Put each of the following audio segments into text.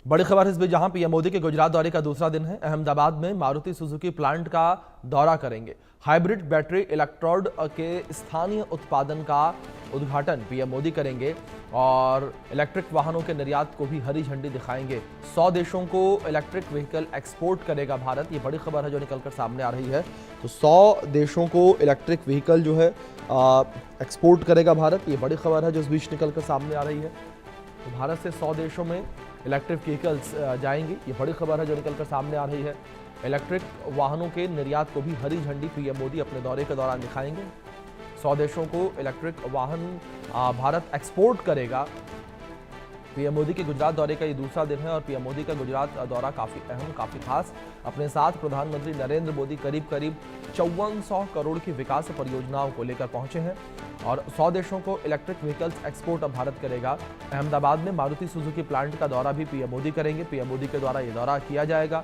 बड़ी खबर है इस बीच, जहां पीएम मोदी के गुजरात दौरे का दूसरा दिन है। अहमदाबाद में मारुति सुजुकी प्लांट का दौरा करेंगे। हाइब्रिड बैटरी इलेक्ट्रोड के स्थानीय उत्पादन का उद्घाटन पीएम मोदी करेंगे और इलेक्ट्रिक वाहनों के निर्यात को भी हरी झंडी दिखाएंगे। 100 देशों को इलेक्ट्रिक व्हीकल एक्सपोर्ट करेगा भारत, ये बड़ी खबर है जो निकलकर सामने आ रही है। तो 100 देशों को इलेक्ट्रिक व्हीकल जो है एक्सपोर्ट करेगा भारत, ये बड़ी खबर है जो इस बीच निकलकर सामने आ रही है। तो भारत से 100 देशों में इलेक्ट्रिक व्हीकल्स जाएंगी, ये बड़ी खबर है जो निकलकर सामने आ रही है। इलेक्ट्रिक वाहनों के निर्यात को भी हरी झंडी पीएम मोदी अपने दौरे के दौरान दिखाएंगे। 100 देशों को इलेक्ट्रिक वाहन भारत एक्सपोर्ट करेगा। पीएम मोदी के गुजरात दौरे का ये दूसरा दिन है और पीएम मोदी का गुजरात दौरा काफ़ी अहम, काफ़ी खास। अपने साथ प्रधानमंत्री नरेंद्र मोदी करीब 5400 करोड़ की विकास परियोजनाओं को लेकर पहुंचे हैं और 100 देशों को इलेक्ट्रिक व्हीकल्स एक्सपोर्ट अब भारत करेगा। अहमदाबाद में मारुति सुजुकी प्लांट का दौरा भी पीएम मोदी करेंगे। पीएम मोदी के द्वारा ये दौरा किया जाएगा।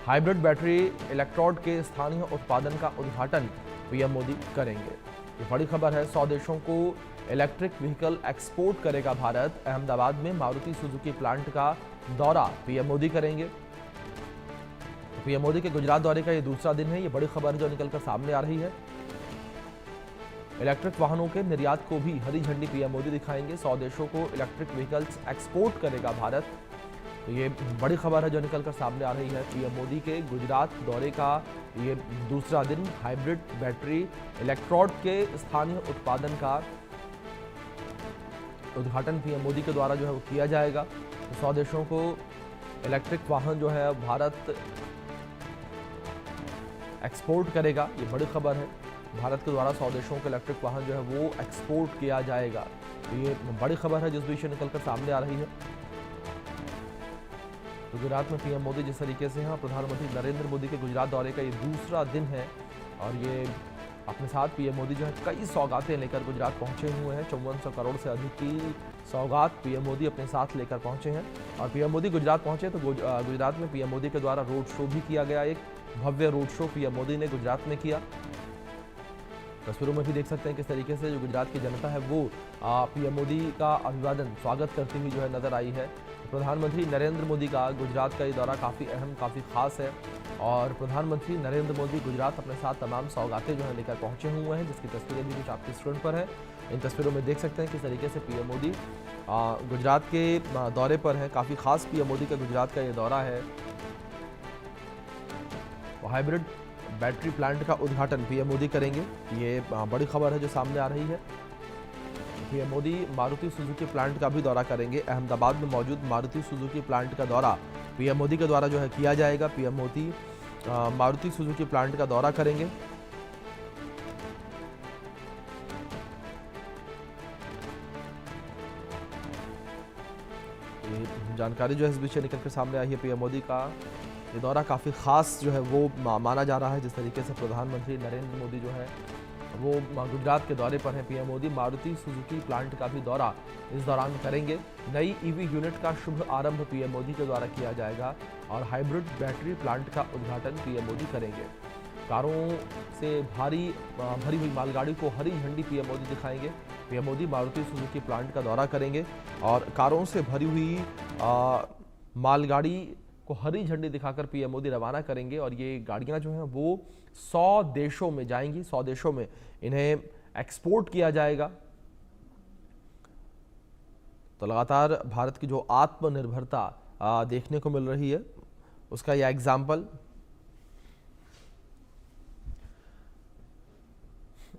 हाइब्रिड बैटरी इलेक्ट्रोड के स्थानीय उत्पादन का उद्घाटन पीएम मोदी करेंगे। ये बड़ी खबर है। 100 देशों को इलेक्ट्रिक व्हीकल एक्सपोर्ट करेगा भारत। अहमदाबाद में मारुति सुजुकी प्लांट का दौरा पीएम मोदी करेंगे। पीएम मोदी के गुजरात दौरे का ये दूसरा दिन है, ये बड़ी खबर जो निकलकर सामने आ रही है। इलेक्ट्रिक वाहनों के निर्यात को भी हरी झंडी पीएम मोदी दिखाएंगे। 100 देशों को इलेक्ट्रिक व्हीकल्स एक्सपोर्ट करेगा भारत, तो ये बड़ी खबर है जो निकलकर सामने आ रही है। पीएम मोदी के गुजरात दौरे का ये दूसरा दिन। हाइब्रिड बैटरी इलेक्ट्रोड के स्थानीय उत्पादन का उद्घाटन पीएम मोदी के द्वारा जो है वो किया जाएगा। तो 100 देशों को इलेक्ट्रिक वाहन जो है भारत एक्सपोर्ट करेगा, ये बड़ी खबर है। भारत के द्वारा 100 देशों को इलेक्ट्रिक वाहन जो है वो एक्सपोर्ट किया जाएगा, तो ये बड़ी खबर है जिस विषय निकलकर सामने आ रही है। तो गुजरात में पीएम मोदी जिस तरीके से हैं, प्रधानमंत्री नरेंद्र मोदी के गुजरात दौरे का ये दूसरा दिन है और ये अपने साथ पीएम मोदी जो है कई सौगातें लेकर गुजरात पहुंचे हुए हैं। 5400 करोड़ से अधिक की सौगात पीएम मोदी अपने साथ लेकर पहुंचे हैं और पीएम मोदी गुजरात पहुंचे तो गुजरात में पीएम मोदी के द्वारा रोड शो भी किया गया। एक भव्य रोड शो पीएम मोदी ने गुजरात में किया। तस्वीरों में भी देख सकते हैं किस तरीके से जो गुजरात की जनता है वो पीएम मोदी का अभिवादन स्वागत करती हुई जो है नजर आई है। प्रधानमंत्री नरेंद्र मोदी का गुजरात का ये दौरा काफ़ी अहम, काफ़ी खास है और प्रधानमंत्री नरेंद्र मोदी गुजरात अपने साथ तमाम सौगातें जो है लेकर पहुंचे हुए हैं, जिसकी तस्वीरें भी कुछ आपकी स्क्रीन पर है। इन तस्वीरों में देख सकते हैं किस तरीके से पीएम मोदी गुजरात के दौरे पर है। काफ़ी खास पीएम मोदी का गुजरात का ये दौरा है। हाइब्रिड बैटरी प्लांट का उद्घाटन पीएम मोदी करेंगे, ये बड़ी खबर है जो सामने आ रही है। PM Modi Maruti Suzuki plant का भी दौरा करेंगे। अहमदाबाद में मौजूद मारुति सुजुकी प्लांट का दौरा पीएम मोदी के द्वारा जो है किया जाएगा। PM Modi Maruti Suzuki plant का दौरा करेंगे। ये जानकारी जो है इस विषय निकल कर सामने आई है। पीएम मोदी का ये दौरा काफ़ी ख़ास जो है वो माना जा रहा है। जिस तरीके से प्रधानमंत्री नरेंद्र मोदी जो है वो गुजरात के दौरे पर हैं, PM Modi Maruti Suzuki plant का भी दौरा इस दौरान करेंगे। नई ईवी यूनिट का शुभ आरंभ पीएम मोदी के द्वारा किया जाएगा और हाइब्रिड बैटरी प्लांट का उद्घाटन पीएम मोदी करेंगे। कारों से भरी हुई मालगाड़ी को हरी झंडी पीएम मोदी दिखाएंगे। PM Modi Maruti Suzuki plant का दौरा करेंगे और कारों से भरी हुई मालगाड़ी को हरी झंडी दिखाकर पीएम मोदी रवाना करेंगे और ये गाड़ियां जो हैं वो 100 देशों में जाएंगी। 100 देशों में इन्हें एक्सपोर्ट किया जाएगा। तो लगातार भारत की जो आत्मनिर्भरता देखने को मिल रही है उसका यह एग्जाम्पल।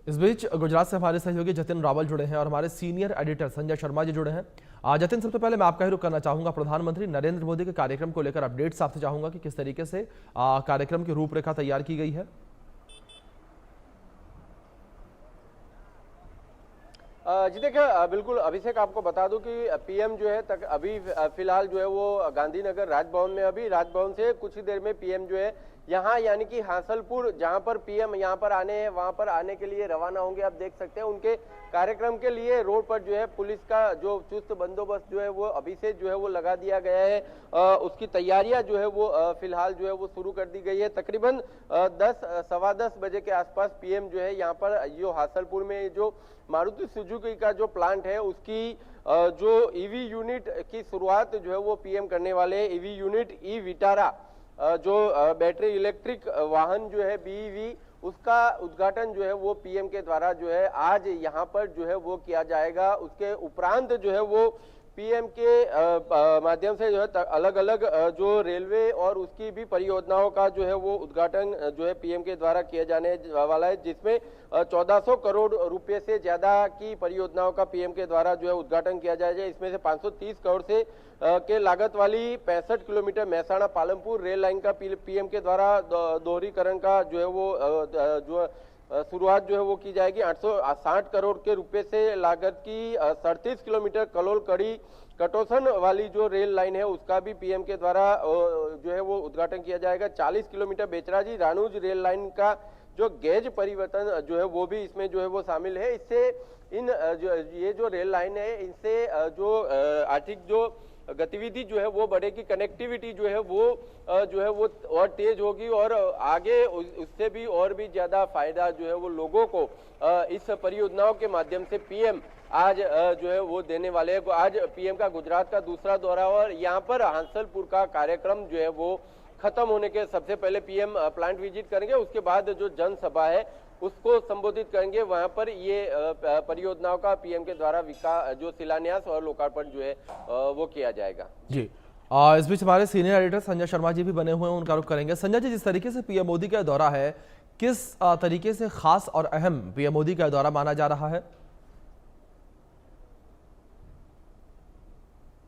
इस बीच गुजरात से हमारे सहयोगी जतिन रावल जुड़े हैं और हमारे सीनियर एडिटर संजय शर्मा जी जुड़े हैं। जतिन, सबसे पहले मैं आपका ही रुख करना चाहूंगा। प्रधानमंत्री नरेंद्र मोदी के कार्यक्रम को लेकर अपडेट्स आपसे चाहूंगा कि किस तरीके से कार्यक्रम की रूपरेखा तैयार की गई है। जी देखिए, बिल्कुल अभिषेक, आपको बता दूं कि पीएम जो है तक अभी फिलहाल जो है वो गांधीनगर राजभवन में, अभी राजभवन से कुछ ही देर में पीएम जो है यहाँ यानी कि हासलपुर, जहां पर पीएम यहाँ पर आने वहां पर आने के लिए रवाना होंगे। आप देख सकते हैं उनके कार्यक्रम के लिए रोड पर जो है पुलिस का जो चुस्त बंदोबस्त जो है वो अभी से जो है वो लगा दिया गया है। उसकी तैयारियां जो है वो फिलहाल जो है वो शुरू कर दी गई है। तकरीबन 10 सवा 10 बजे के आसपास पीएम जो है यहाँ पर जो हासलपुर में जो मारुति सुजुकी का जो प्लांट है उसकी जो ईवी यूनिट की शुरुआत जो है वो पीएम करने वाले हैं। ईवी यूनिट ई विटारा जो बैटरी इलेक्ट्रिक वाहन जो है बीईवी, उसका उद्घाटन जो है वो पीएम के द्वारा जो है आज यहाँ पर जो है वो किया जाएगा। उसके उपरांत जो है वो पीएम के माध्यम से जो है अलग अलग जो रेलवे और उसकी भी परियोजनाओं का जो है वो उद्घाटन जो है पीएम के द्वारा किया जाने वाला है, जिसमें 1400 करोड़ रुपए से ज्यादा की परियोजनाओं का पीएम के द्वारा जो है उद्घाटन किया जाएगा। इसमें से 530 करोड़ से के लागत वाली 65 kilometre Mehsana Palampur rail line का पीएम के द्वारा दोहरीकरण का जो है वो जो शुरुआत जो है वो की जाएगी। 860 करोड़ के रुपए से लागत की 37 किलोमीटर कलोल कड़ी कटोसन वाली जो रेल लाइन है उसका भी पीएम के द्वारा जो है वो उद्घाटन किया जाएगा। 40 किलोमीटर बेचराजी रानूज रेल लाइन का जो गेज परिवर्तन जो है वो भी इसमें जो है वो शामिल है। इससे ये जो रेल लाइन है इनसे जो आर्थिक जो गतिविधि जो है वो बढ़ेगी, कनेक्टिविटी जो है वो और तेज होगी और आगे उससे भी और भी ज्यादा फायदा जो है वो लोगों को इस परियोजनाओं के माध्यम से पीएम आज जो है वो देने वाले हैं। आज पीएम का गुजरात का दूसरा दौरा और यहाँ पर हांसलपुर का कार्यक्रम जो है वो खत्म होने के सबसे पहले पीएम प्लांट विजिट करेंगे, उसके बाद जो जनसभा है उसको संबोधित करेंगे। वहां पर ये परियोजनाओं का पीएम के द्वारा जो शिलान्यास और लोकार्पण जो है वो किया जाएगा। जी, इस बीच हमारे सीनियर एडिटर संजय शर्मा जी भी बने हुए हैं, उनका रुख करेंगे। संजय जी, जिस तरीके से पीएम मोदी का दौरा है, किस तरीके से खास और अहम पीएम मोदी का दौरा माना जा रहा है?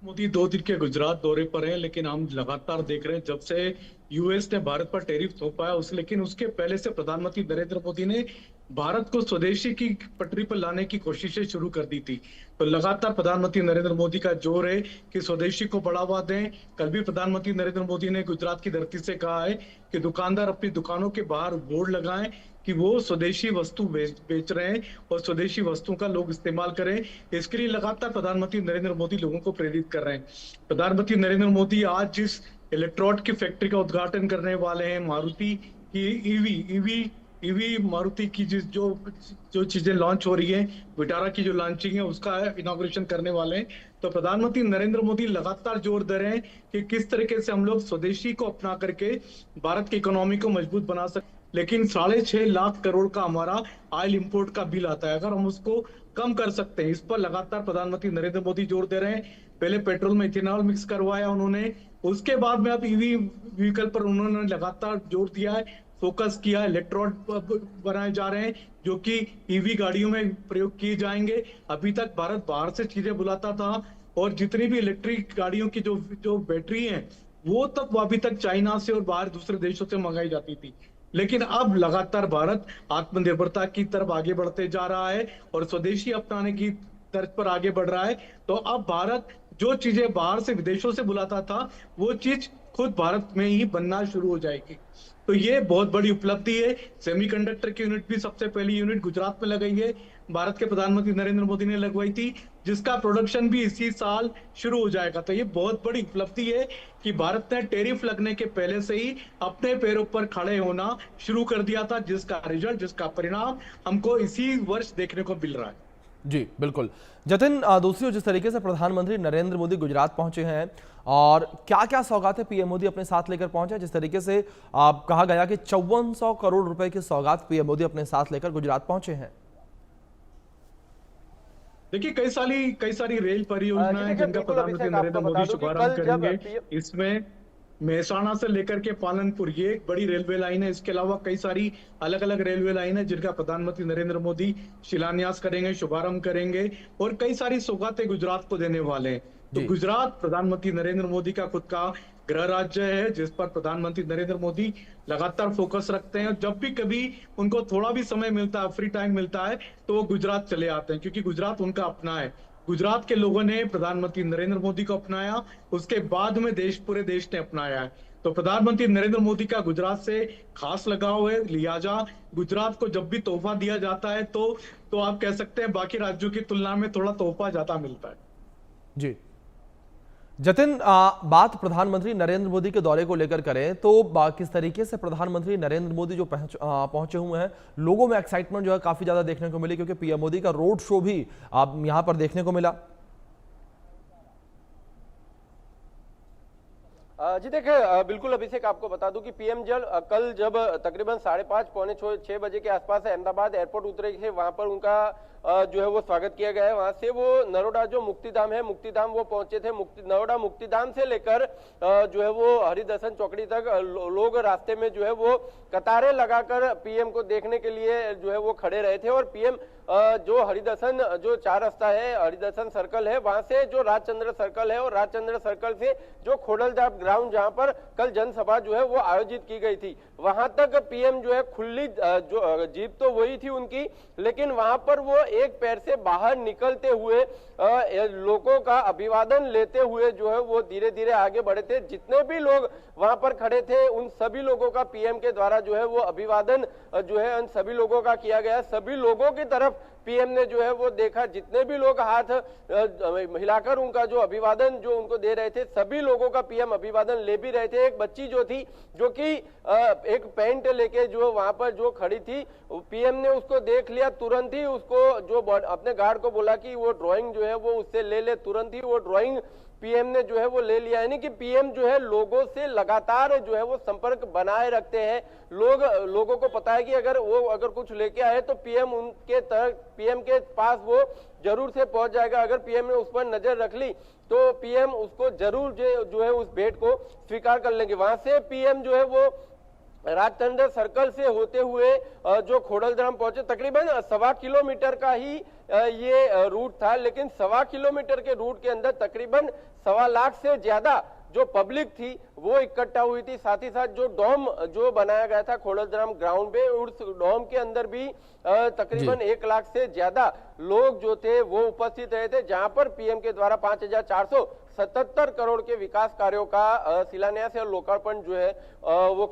मोदी 2 दिन के गुजरात दौरे पर हैं, लेकिन हम लगातार देख रहे हैं जब से यूएस ने भारत पर टैरिफ थोपा है लेकिन उसके पहले से प्रधानमंत्री नरेंद्र मोदी ने भारत को स्वदेशी की पटरी पर लाने की कोशिशें शुरू कर दी थी। तो लगातार प्रधानमंत्री नरेंद्र मोदी का जोर है कि स्वदेशी को बढ़ावा दें। कल भी प्रधानमंत्री नरेंद्र मोदी ने गुजरात की धरती से कहा है कि दुकानदार अपनी दुकानों के बाहर बोर्ड लगाएं कि वो स्वदेशी वस्तु बेच रहे हैं और स्वदेशी वस्तुओं का लोग इस्तेमाल करें। इसके लिए लगातार प्रधानमंत्री नरेंद्र मोदी लोगों को प्रेरित कर रहे हैं। प्रधानमंत्री नरेंद्र मोदी आज जिस इलेक्ट्रॉड की फैक्ट्री का उद्घाटन करने वाले हैं, मारुति की ईवी मारुति की जो चीजें लॉन्च हो रही है, विटारा की जो लॉन्चिंग है उसका इनॉग्रेशन करने वाले हैं। तो प्रधानमंत्री नरेंद्र मोदी लगातार जोर दे रहे हैं कि किस तरीके से हम लोग स्वदेशी को अपना करके भारत की इकोनॉमी को मजबूत बना सकते। लेकिन 6.5 लाख करोड़ का हमारा ऑयल इंपोर्ट का बिल आता है, अगर हम उसको कम कर सकते हैं, इस पर लगातार प्रधानमंत्री नरेंद्र मोदी जोर दे रहे हैं। पहले पेट्रोल में इथेनॉल मिक्स करवाया उन्होंने, उसके बाद में अब ईवी व्हीकल पर उन्होंने लगातार जोर दिया है, फोकस किया। इलेक्ट्रॉड बनाए जा रहे हैं जो कि ईवी गाड़ियों में प्रयोग किए जाएंगे। अभी तक भारत बाहर से चीजें बुलाता था और जितनी भी इलेक्ट्रिक गाड़ियों की जो बैटरी है वो तब अभी तक चाइना से और बाहर दूसरे देशों से मंगाई जाती थी। लेकिन अब लगातार भारत आत्मनिर्भरता की तरफ आगे बढ़ते जा रहा है और स्वदेशी अपनाने की तर्ज पर आगे बढ़ रहा है। तो अब भारत जो चीजें बाहर से विदेशों से बुलाता था वो चीज खुद भारत में ही बनना शुरू हो जाएगी। तो ये बहुत बड़ी उपलब्धि है। सेमीकंडक्टर की यूनिट भी सबसे पहली यूनिट गुजरात में लगाई है, भारत के प्रधानमंत्री नरेंद्र मोदी ने लगवाई थी, जिसका प्रोडक्शन भी इसी साल शुरू हो जाएगा। तो ये बहुत बड़ी उपलब्धि है कि भारत ने टैरिफ लगने के पहले से ही अपने पैरों पर खड़े होना शुरू कर दिया था, जिसका रिजल्ट, जिसका परिणाम हमको इसी वर्ष देखने को मिल रहा है। जी बिल्कुल। जतिन, दूसरी ओर जिस तरीके से प्रधानमंत्री नरेंद्र मोदी गुजरात पहुंचे हैं और क्या क्या सौगातें पीएम मोदी अपने साथ लेकर पहुंचे, जिस तरीके से कहा गया कि 5400 करोड़ रुपए की सौगात पीएम मोदी अपने साथ लेकर गुजरात पहुंचे हैं। देखिए, कई सारी रेल परियोजनाएं जिनका प्रधानमंत्री नरेंद्र मोदी शुभारंभ करेंगे। इसमें मेहसाणा से लेकर के पालनपुर ये एक बड़ी रेलवे लाइन है। इसके अलावा कई सारी अलग अलग रेलवे लाइन है जिनका प्रधानमंत्री नरेंद्र मोदी शिलान्यास करेंगे, शुभारंभ करेंगे और कई सारी सौगातें गुजरात को देने वाले हैं। तो गुजरात प्रधानमंत्री नरेंद्र मोदी का खुद का गृह राज्य है, जिस पर प्रधानमंत्री नरेंद्र मोदी लगातार फोकस रखते हैं। जब भी कभी उनको थोड़ा भी समय मिलता है, फ्री टाइम मिलता है, तो वो गुजरात चले आते हैं, क्योंकि गुजरात उनका अपना है। गुजरात के लोगों ने प्रधानमंत्री नरेंद्र मोदी को अपनाया, उसके बाद में पूरे देश ने अपनाया है। तो प्रधानमंत्री नरेंद्र मोदी का गुजरात से खास लगाव है। लिहाजा गुजरात को जब भी तोहफा दिया जाता है तो आप कह सकते हैं बाकी राज्यों की तुलना में थोड़ा तोहफा ज्यादा मिलता है। जी जतिन, बात प्रधानमंत्री नरेंद्र मोदी के दौरे को लेकर करें तो किस तरीके से प्रधानमंत्री नरेंद्र मोदी जो पहुंचे हुए हैं, लोगों में एक्साइटमेंट जो है काफी ज्यादा देखने को मिली, क्योंकि पीएम मोदी का रोड शो भी आप यहां पर देखने को मिला। जी देखिए, बिल्कुल अभिषेक आपको बता दूं कि पीएम कल जब तकरीबन 5:30 पौने 6 बजे के आसपास अहमदाबाद एयरपोर्ट उतरे थे, वहां पर उनका जो है वो स्वागत किया गया है। वहां से वो नरोडा जो मुक्तिधाम है, मुक्तिधाम वो पहुंचे थे। नरोडा मुक्तिधाम से लेकर जो है वो हरिदर्शन चौकड़ी तक लोग रास्ते में जो है वो कतारें लगाकर पीएम को देखने के लिए जो है वो खड़े रहे थे। और पीएम जो हरिदर्शन जो 4 रास्ता है, हरिदर्शन सर्कल है, वहां से जो राजचंद्र सर्कल है और राजचंद्र सर्कल से जो खोडलधाम ग्राउंड जहां पर कल जनसभा जो है वो आयोजित की गई थी, वहां तक पीएम जो है खुली जो जीप तो वही थी उनकी, लेकिन वहां पर वो एक पैर से बाहर निकलते हुए लोगों का अभिवादन लेते हुए जो है वो धीरे धीरे आगे बढ़े थे। जितने भी लोग वहां पर खड़े थे उन सभी लोगों का पीएम के द्वारा जो है वो अभिवादन जो है उन सभी लोगों का किया गया। सभी लोगों की तरफ पीएम ने जो है वो देखा, जितने भी लोग हाथ हिलाकर उनका जो अभिवादन जो उनको दे रहे थे, सभी लोगों का पीएम अभिवादन ले भी रहे थे। एक बच्ची जो थी, जो कि एक पेंट लेके जो वहां पर जो खड़ी थी, पीएम ने उसको देख लिया, तुरंत ही उसको जो अपने गार्ड को बोला कि वो ड्राइंग जो है वो उससे ले ले, तुरंत ही वो ड्राइंग पीएम ने जो है वो ले लिया। यानी कि पीएम जो है लोगों से लगातार जो है वो संपर्क बनाए रखते हैं। लोगों को पता है कि अगर कुछ लेके आए तो पीएम के पास वो जरूर से पहुंच जाएगा। अगर पीएम ने उस पर नजर रख ली तो पीएम उसको जरूर जो है उस भेंट को स्वीकार कर लेंगे। वहां से पीएम जो है वो राजचंद्र सर्कल से होते हुए जो खोडलधाम पहुंचे। तकरीबन 1.25 किलोमीटर का ही ये रूट था, लेकिन 1.25 किलोमीटर के रूट के अंदर तकरीबन 1.25 लाख से ज्यादा जो पब्लिक थी वो इकट्ठा हुई थी। साथ ही साथ जो डोम जो बनाया गया था खोडलधाम ग्राउंड पे, उस डोम के अंदर भी तकरीबन 1 लाख से ज्यादा लोग जो थे वो उपस्थित रहे थे, जहां पर पीएम के द्वारा 5,477 करोड़ के विकास कार्यों का शिलान्यास और लोकार्पण जो है वो